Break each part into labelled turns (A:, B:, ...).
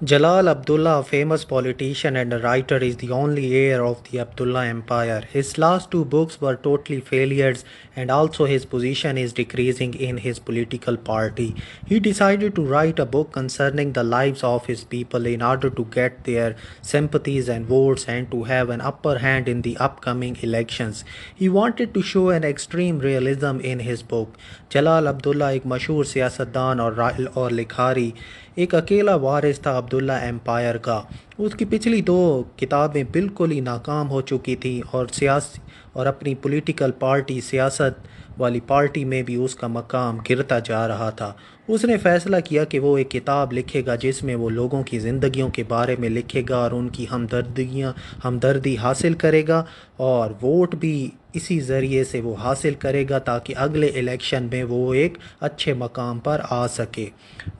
A: Jalal Abdullah, a famous politician and a writer, is the only heir of the Abdullah Empire. His last two books were totally failures, and also his position is decreasing in his political party. He decided to write a book concerning the lives of his people in order to get their sympathies and votes and to have an upper hand in the upcoming elections. He wanted to show an extreme realism in his book. Jalal Abdullah एक मशहूर सियासतदान और लिखारी एक अकेला वारिस था Abdullah empire का। उसकी पिछली दो किताबें बिल्कुल ही नाकाम हो चुकी थी और सियासी और अपनी पॉलिटिकल पार्टी सियासत वाली पार्टी में भी उसका मकाम गिरता जा रहा था। उसने फ़ैसला किया कि वो एक किताब लिखेगा जिसमें वो लोगों की ज़िंदगियों के बारे में लिखेगा और उनकी हमदर्दी हासिल करेगा और वोट भी इसी ज़रिए से वो हासिल करेगा ताकि अगले इलेक्शन में वो एक अच्छे मकाम पर आ सके।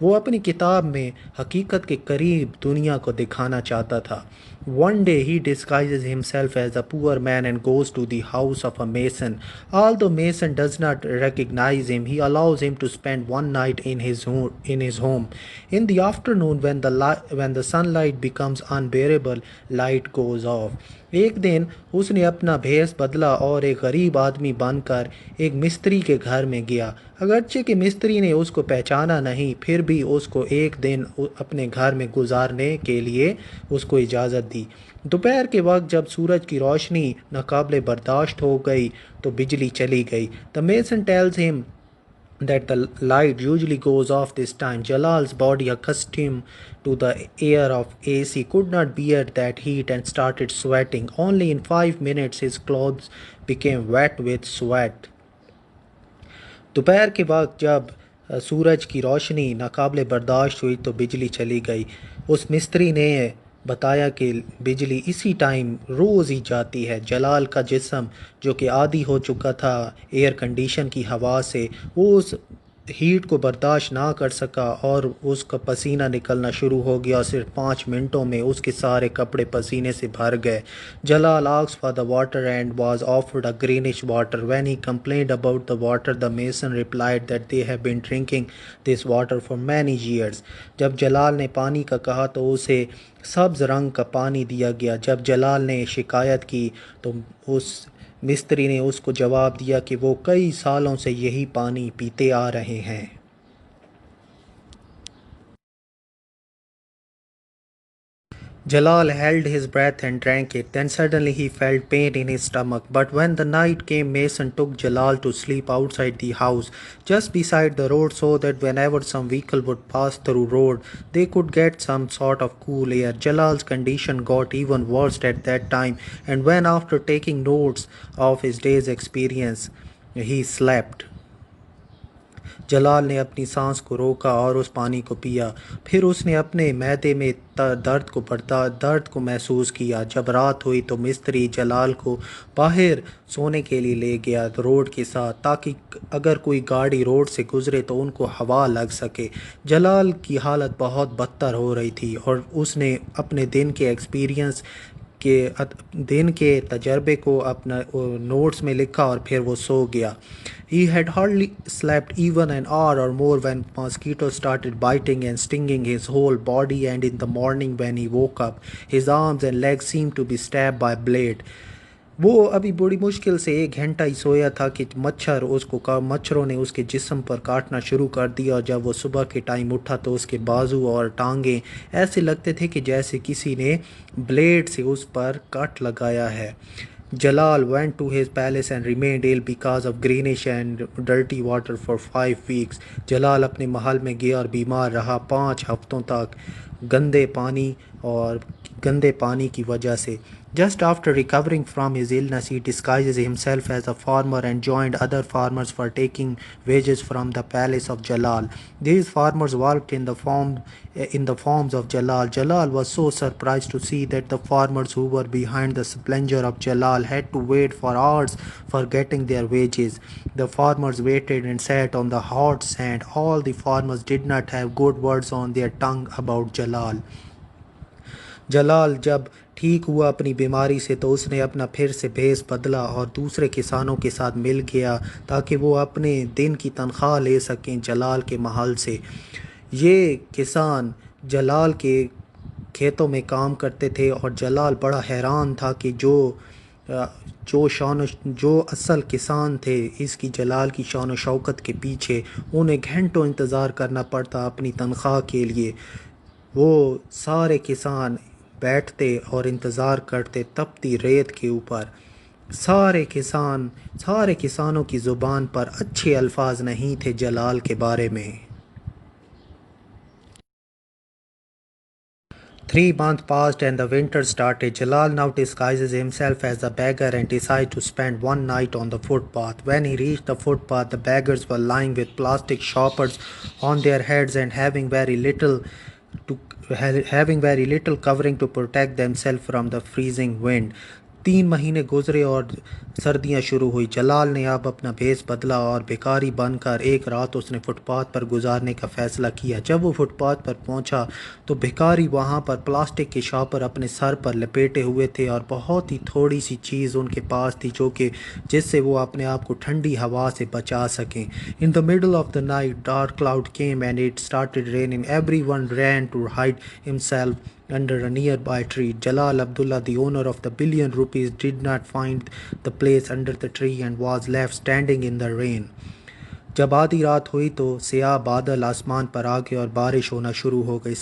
A: वो अपनी किताब में हकीकत के करीब दुनिया को दिखाना चाहता था। One day he disguises himself as a poor man and goes to the house of a mason. Although Mason does not recognize him, he allows him to spend one night in his home. In the afternoon, when the sunlight becomes unbearable, light goes off. एक दिन उसने अपना भेष बदला और एक गरीब आदमी बनकर एक मिस्त्री के घर में गया। अगरचे कि मिस्त्री ने उसको पहचाना नहीं, फिर भी उसको एक दिन अपने घर में गुजारने के लिए उसको इजाज़त दी। दोपहर के वक्त जब सूरज की रोशनी नाकाबिले बर्दाश्त हो गई तो बिजली चली गई। The mason tells him that the light usually goes off this time. Jalal's body, accustomed to the air of AC, could not bear that heat and started sweating. Only in 5 minutes his clothes became wet with sweat. दोपहर के वक्त जब सूरज की रोशनी नाकाबिले बर्दाश्त हुई तो बिजली चली गई। उस मिस्त्री ने बताया कि बिजली इसी टाइम रोज़ ही जाती है। जलाल का जिस्म जो कि आदी हो चुका था एयर कंडीशन की हवा से, वो उस हीट को बर्दाश्त ना कर सका और उसका पसीना निकलना शुरू हो गया। सिर्फ 5 मिनटों में उसके सारे कपड़े पसीने से भर गए। Jalal asked for the water and was offered a greenish water. When he complained about the water the mason replied that they have been drinking this water for many years. जब जलाल ने पानी का कहा तो उसे सब्ज़ रंग का पानी दिया गया। जब जलाल ने शिकायत की तो उस मिस्त्री ने उसको जवाब दिया कि वो कई सालों से यही पानी पीते आ रहे हैं। Jalal held his breath and drank it. Then suddenly he felt pain in his stomach. But when the night came, Mason took Jalal to sleep outside the house, just beside the road, so that whenever some vehicle would pass through road, they could get some sort of cool air. Jalal's condition got even worse at that time, and when after taking notes of his day's experience, he slept. जलाल ने अपनी सांस को रोका और उस पानी को पिया। फिर उसने अपने मैदे में दर्द को महसूस किया। जब रात हुई तो मिस्त्री जलाल को बाहर सोने के लिए ले गया रोड के साथ, ताकि अगर कोई गाड़ी रोड से गुजरे तो उनको हवा लग सके। जलाल की हालत बहुत बदतर हो रही थी और उसने अपने दिन के तजर्बे को अपना नोट्स में लिखा और फिर वो सो गया। He had hardly slept even an hour or more when mosquitoes started biting and stinging his whole body, and in the morning when he woke up, his arms and legs seemed to be stabbed by a blade. वो अभी बड़ी मुश्किल से 1 घंटा ही सोया था कि मच्छरों ने उसके जिस्म पर काटना शुरू कर दिया और जब वो सुबह के टाइम उठा तो उसके बाजू और टांगें ऐसे लगते थे कि जैसे किसी ने ब्लेड से उस पर कट लगाया है। Jalal went to his palace and remained ill because of greenish and dirty water for 5 weeks. जलाल अपने महल में गया और बीमार रहा 5 हफ्तों तक गंदे पानी की वजह से। Just after recovering from his illness, he disguises himself as a farmer and joined other farmers for taking wages from the palace of Jalal. These farmers worked in the farms of Jalal. Jalal was so surprised to see that the farmers who were behind the splendor of Jalal had to wait for hours for getting their wages. The farmers waited and sat on the hot sand. All the farmers did not have good words on their tongue about Jalal. जलाल जब ठीक हुआ अपनी बीमारी से तो उसने अपना फिर से भेष बदला और दूसरे किसानों के साथ मिल गया ताकि वो अपने दिन की तनख्वाह ले सकें जलाल के महल से। ये किसान जलाल के खेतों में काम करते थे और जलाल बड़ा हैरान था कि अ, जो असल किसान थे इसकी जलाल की शान व शौकत के पीछे उन्हें घंटों इंतज़ार करना पड़ता अपनी तनख्वाह के लिए। वो सारे किसान बैठते और इंतज़ार करते तपती रेत के ऊपर। सारे किसानों की ज़ुबान पर अच्छे अल्फाज नहीं थे जलाल के बारे में। 3 months passed and the winter started. Jalal now disguises himself as a beggar and decides to spend one night on the footpath. When he reached the footpath, the beggars were lying with plastic shoppers on their heads and to having very little covering to protect themselves from the freezing wind. 3 महीने गुजरे और सर्दियां शुरू हुई। जलाल ने अब अपना भेस बदला और भिखारी बनकर एक रात उसने फुटपाथ पर गुजारने का फ़ैसला किया। जब वो फुटपाथ पर पहुंचा तो भिखारी वहां पर प्लास्टिक के शॉपर अपने सर पर लपेटे हुए थे और बहुत ही थोड़ी सी चीज़ उनके पास थी जिससे वो अपने आप को ठंडी हवा से बचा सकें। In the middle of the night dark cloud came and it started raining. Everyone ran to hide himself under a nearby tree. Jalal Abdullah, the owner of the billion rupees, did not find the place under the tree and was left standing in the rain. जब आधी रात हुई तो सियाह बादल आसमान पर आ गए और बारिश होना शुरू हो गई।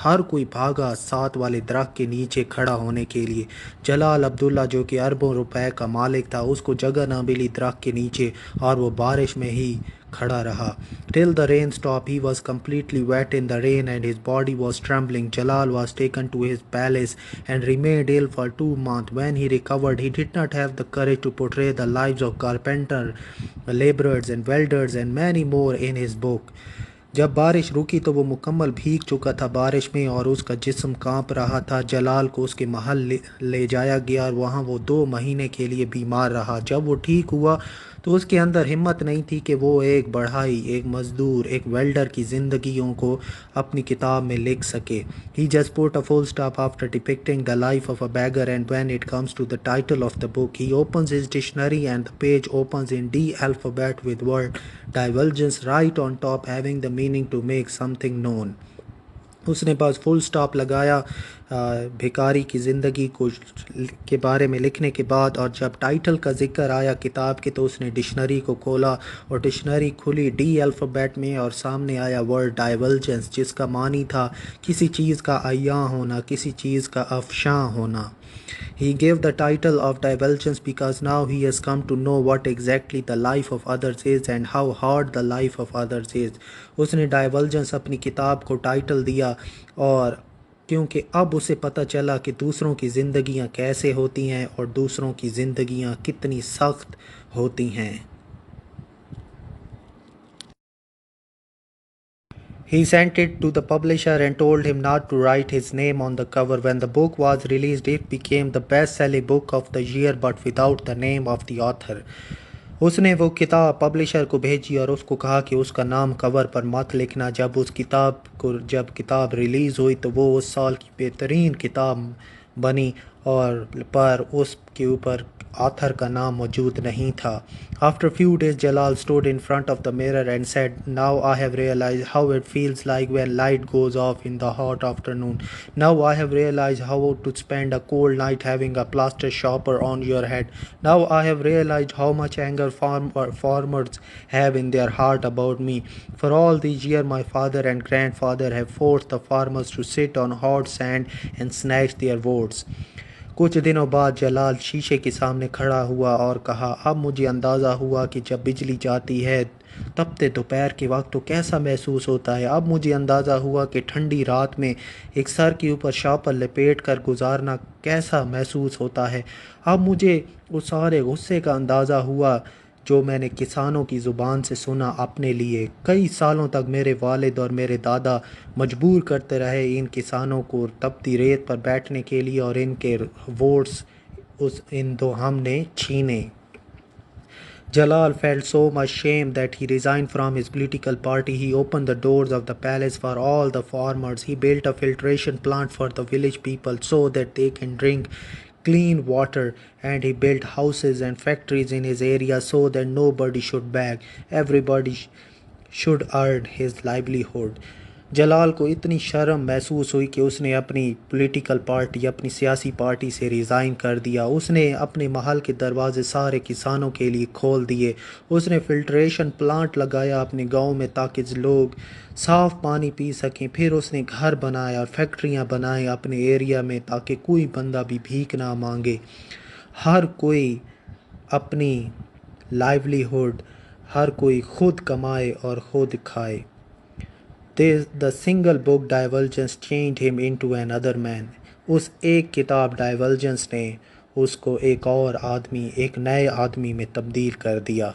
A: हर कोई भागा साथ वाले दरख्त के नीचे खड़ा होने के लिए। जलाल अब्दुल्ला जो कि अरबों रुपए का मालिक था उसको जगह ना मिली दरख्त के नीचे और वो बारिश में ही खड़ा रहा। Till the rain stopped, he was completely wet in the rain and his body was trembling. Jalal was taken to his palace and remained ill for 2 months. When he recovered, he did not have the courage to portray the lives of carpenter, laborers and welders and many more in his book. जब बारिश रुकी तो वो मुकम्मल भीग चुका था बारिश में और उसका जिस्म कांप रहा था। जलाल को उसके महल ले जाया गया और वहाँ वो 2 महीने के लिए बीमार रहा। जब वो ठीक हुआ तो उसके अंदर हिम्मत नहीं थी कि वो एक बढ़ाई, एक मज़दूर, एक वेल्डर की ज़िंदगियों को अपनी किताब में लिख सके। He just put a full stop after depicting the life of a beggar, and when it comes to the title of the book, he opens his dictionary and the page opens in D alphabet with word divulgence right on top, having the meaning to make something known. उसने बस full stop लगाया भिखारी की ज़िंदगी को के बारे में लिखने के बाद, और जब टाइटल का जिक्र आया किताब के तो उसने डिक्शनरी को खोला और डिक्शनरी खुली डी अल्फ़ाबेट में और सामने आया वर्ड डाइवल्जेंस, जिसका मानी था किसी चीज़ का अय्या होना, किसी चीज़ का अफशां होना। He gave the title of Divulgence because now he has come to know what exactly the life of others is and how hard the life of others is. उसने Divulgence अपनी किताब को टाइटल दिया और क्योंकि अब उसे पता चला कि दूसरों की ज़िंदगियां कैसे होती हैं और दूसरों की ज़िंदगियां कितनी सख्त होती हैं। He sent it to the publisher and told him not to write his name on the cover. When the book was released, it became the best-selling book of the year, but without the name of the author. उसने वो किताब publisher को भेजी और उसको कहा कि उसका नाम कवर पर मत लिखना। जब किताब रिलीज़ हुई तो वो उस साल की बेहतरीन किताब बनी और पर उसके ऊपर ऑथर का नाम मौजूद नहीं था। After a few days, Jalal stood in front of the mirror and said, "Now I have realized how it feels like when light goes off in the hot afternoon. Now I have realized how to spend a cold night having a plaster shopper on your head. Now I have realized how much anger farmers have in their heart about me. For all these years, my father and grandfather have forced the farmers to sit on hot sand and snatch their votes." कुछ दिनों बाद जलाल शीशे के सामने खड़ा हुआ और कहा, अब मुझे अंदाज़ा हुआ कि जब बिजली जाती है तपते दोपहर के वक्त तो कैसा महसूस होता है। अब मुझे अंदाज़ा हुआ कि ठंडी रात में एक सर के ऊपर शापर लपेट कर गुजारना कैसा महसूस होता है। अब मुझे उस सारे गुस्से का अंदाज़ा हुआ जो मैंने किसानों की ज़ुबान से सुना अपने लिए। कई सालों तक मेरे वालिद और मेरे दादा मजबूर करते रहे इन किसानों को तपती रेत पर बैठने के लिए और इनके वोट्स इन दो हमने छीने। Jalal felt so much shame that he resigned from his political party. He opened the doors of the palace for all the farmers. He built a filtration plant for the village people so that they can drink clean water, and he built houses and factories in his area so that nobody should beg. Everybody should earn his livelihood. जलाल को इतनी शर्म महसूस हुई कि उसने अपनी political party, अपनी सियासी पार्टी से रिज़ाइन कर दिया। उसने अपने महल के दरवाजे सारे किसानों के लिए खोल दिए। उसने फ़िल्ट्रेशन प्लांट लगाया अपने गांव में ताकि लोग साफ़ पानी पी सकें। फिर उसने घर बनाया और फैक्ट्रियां बनाई अपने एरिया में ताकि कोई बंदा भी भीख ना मांगे। हर कोई अपनी लाइवलीहुड, हर कोई खुद कमाए और खुद खाए। The single book Divergence changed him into another man. उस एक किताब डाइवर्जेंस ने उसको एक और आदमी, एक नए आदमी में तब्दील कर दिया।